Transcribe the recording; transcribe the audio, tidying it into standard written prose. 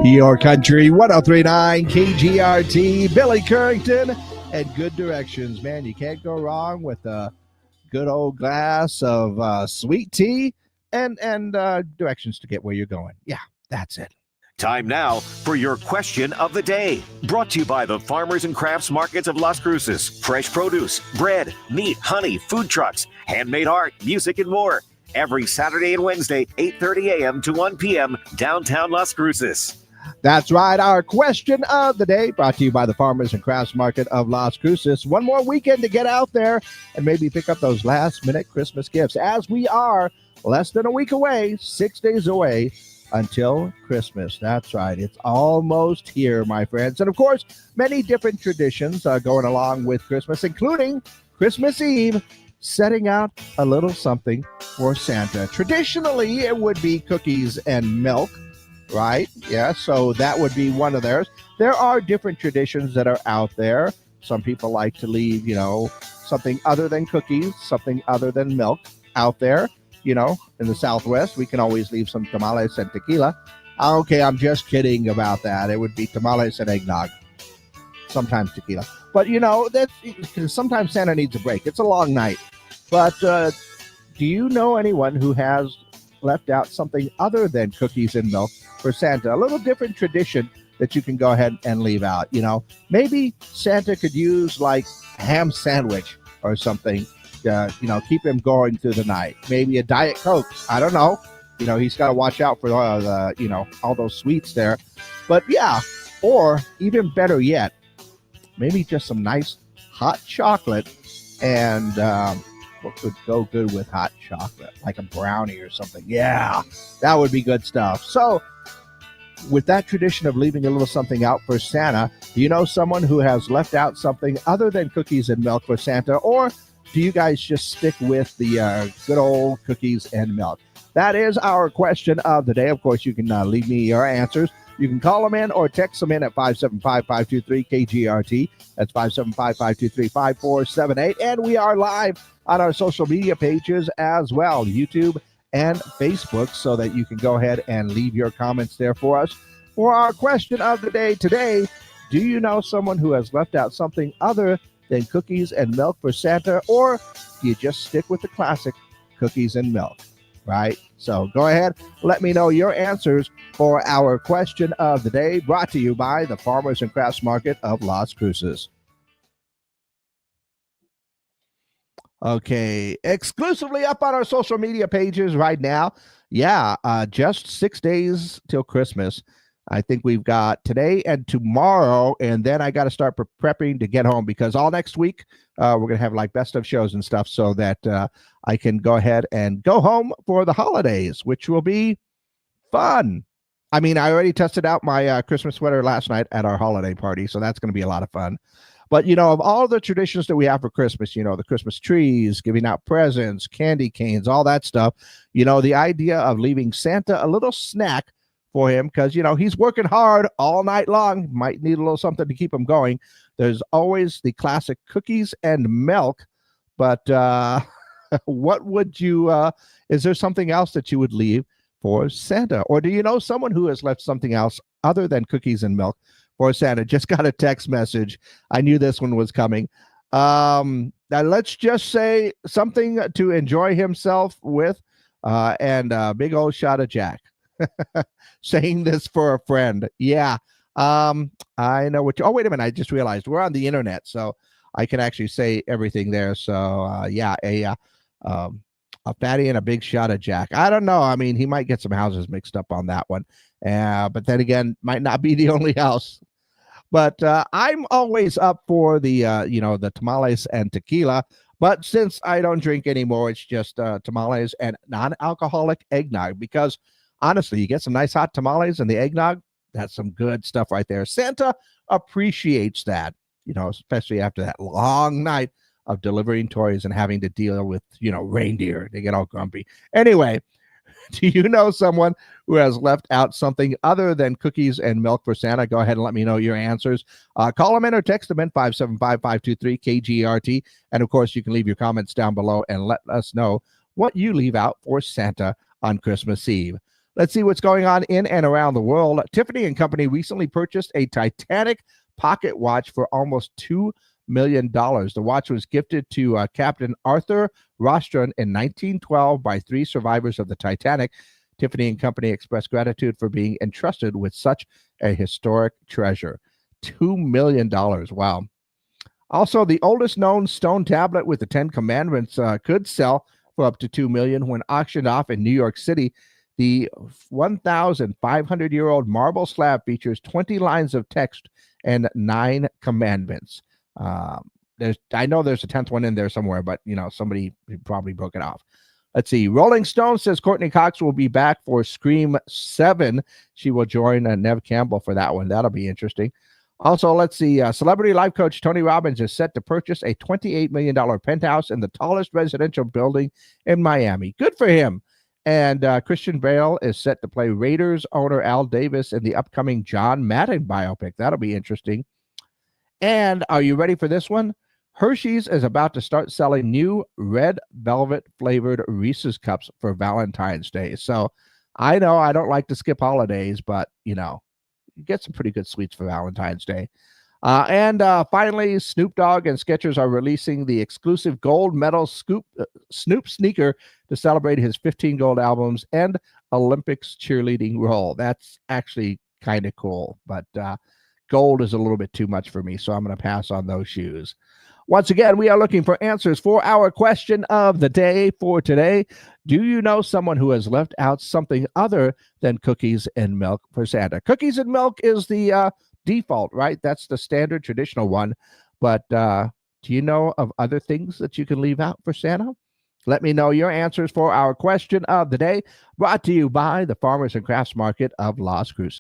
Your Country 1039 KGRT, Billy Currington, and Good Directions. Man, you can't go wrong with a good old glass of sweet tea and directions to get where you're going. Yeah, that's it. Time now for your question of the day. Brought to you by the Farmers and Crafts Markets of Las Cruces. Fresh produce, bread, meat, honey, food trucks, handmade art, music, and more. Every Saturday and Wednesday, 8:30 a.m. to 1 p.m. downtown Las Cruces. That's right. Our question of the day brought to you by the Farmers and Crafts Market of Las Cruces. One more weekend to get out there and maybe pick up those last-minute Christmas gifts, as we are less than a week away, 6 days away until Christmas. That's right. It's almost here, my friends. And, of course, many different traditions going along with Christmas, including Christmas Eve, setting out a little something for Santa. Traditionally, it would be cookies and milk. Right? Yeah, so that would be one of theirs. There are different traditions that are out there. Some people like to leave, something other than cookies, something other than milk out there. In the Southwest, we can always leave some tamales and tequila. Okay, I'm just kidding about that. It would be tamales and eggnog. Sometimes tequila. But, sometimes Santa needs a break. It's a long night. But do you know anyone who has left out something other than cookies and milk for Santa? A little different tradition that you can go ahead and leave out. Maybe Santa could use like ham sandwich or something, keep him going through the night. Maybe a Diet Coke. I don't know. He's got to watch out for all those sweets there. But yeah, or even better yet, maybe just some nice hot chocolate. And what could go good with hot chocolate? Like a brownie or something. Yeah, that would be good stuff. So with that tradition of leaving a little something out for Santa, do you know someone who has left out something other than cookies and milk for Santa? Or do you guys just stick with the good old cookies and milk? That is our question of the day. Of course, you can leave me your answers. You can call them in or text them in at 575-523-KGRT. That's 575-523-5478. And we are live on our social media pages as well, YouTube and Facebook, so that you can go ahead and leave your comments there for us. For our question of the day today, do you know someone who has left out something other than cookies and milk for Santa, or do you just stick with the classic cookies and milk, right? So go ahead, let me know your answers for our question of the day, brought to you by the Farmers and Crafts Market of Las Cruces. Okay, exclusively up on our social media pages right now. Yeah, just 6 days till Christmas. I think we've got today and tomorrow, and then I got to start prepping to get home, because all next week we're going to have like best of shows and stuff, so that I can go ahead and go home for the holidays, which will be fun. I mean, I already tested out my Christmas sweater last night at our holiday party, so that's going to be a lot of fun. But, of all the traditions that we have for Christmas, the Christmas trees, giving out presents, candy canes, all that stuff, the idea of leaving Santa a little snack for him, because, he's working hard all night long, might need a little something to keep him going. There's always the classic cookies and milk. But what would you, is there something else that you would leave for Santa? Or do you know someone who has left something else other than cookies and milk for Santa? Just got a text message. I knew this one was coming. Now let's just say something to enjoy himself with, and a big old shot of Jack. Saying this for a friend. Yeah. I know what you, oh, wait a minute. I just realized we're on the internet, so I can actually say everything there. So yeah, a fatty and a big shot of Jack. I don't know. I mean, he might get some houses mixed up on that one. But then again, might not be the only house. But I'm always up for the, the tamales and tequila. But since I don't drink anymore, it's just tamales and non-alcoholic eggnog. Because honestly, you get some nice hot tamales and the eggnog, that's some good stuff right there. Santa appreciates that, especially after that long night of delivering toys and having to deal with, reindeer. They get all grumpy. Anyway, do you know someone who has left out something other than cookies and milk for Santa? Go ahead and let me know your answers. Call them in or text them in 575-523-KGRT. And of course, you can leave your comments down below and let us know what you leave out for Santa on Christmas Eve. Let's see what's going on in and around the world. Tiffany & Company recently purchased a Titanic pocket watch for almost $2 million. The watch was gifted to Captain Arthur Rostron in 1912 by 3 survivors of the Titanic. Tiffany & Company expressed gratitude for being entrusted with such a historic treasure. $2 million. Wow. Also, the oldest known stone tablet with the 10 Commandments could sell for up to $2 million when auctioned off in New York City. The 1,500-year-old marble slab features 20 lines of text and 9 commandments. I know there's a 10th one in there somewhere, but somebody probably broke it off. Let's see. Rolling Stone says Courtney Cox will be back for Scream 7. She will join Neve Campbell for that one. That'll be interesting. Also, let's see. Celebrity life coach Tony Robbins is set to purchase a $28 million penthouse in the tallest residential building in Miami. Good for him. And Christian Bale is set to play Raiders owner Al Davis in the upcoming John Madden biopic. That'll be interesting. And are you ready for this one? Hershey's is about to start selling new red velvet flavored Reese's cups for Valentine's Day. So I know I don't like to skip holidays, but you get some pretty good sweets for Valentine's Day. And finally, Snoop Dogg and Skechers are releasing the exclusive gold medal Snoop sneaker to celebrate his 15 gold albums and Olympics cheerleading role. That's actually kind of cool, but gold is a little bit too much for me, so I'm going to pass on those shoes. Once again, we are looking for answers for our question of the day for today. Do you know someone who has left out something other than cookies and milk for Santa? Cookies and milk is the default, right? That's the standard traditional one. But do you know of other things that you can leave out for Santa? Let me know your answers for our question of the day, brought to you by the Farmers and Crafts Market of Las Cruces.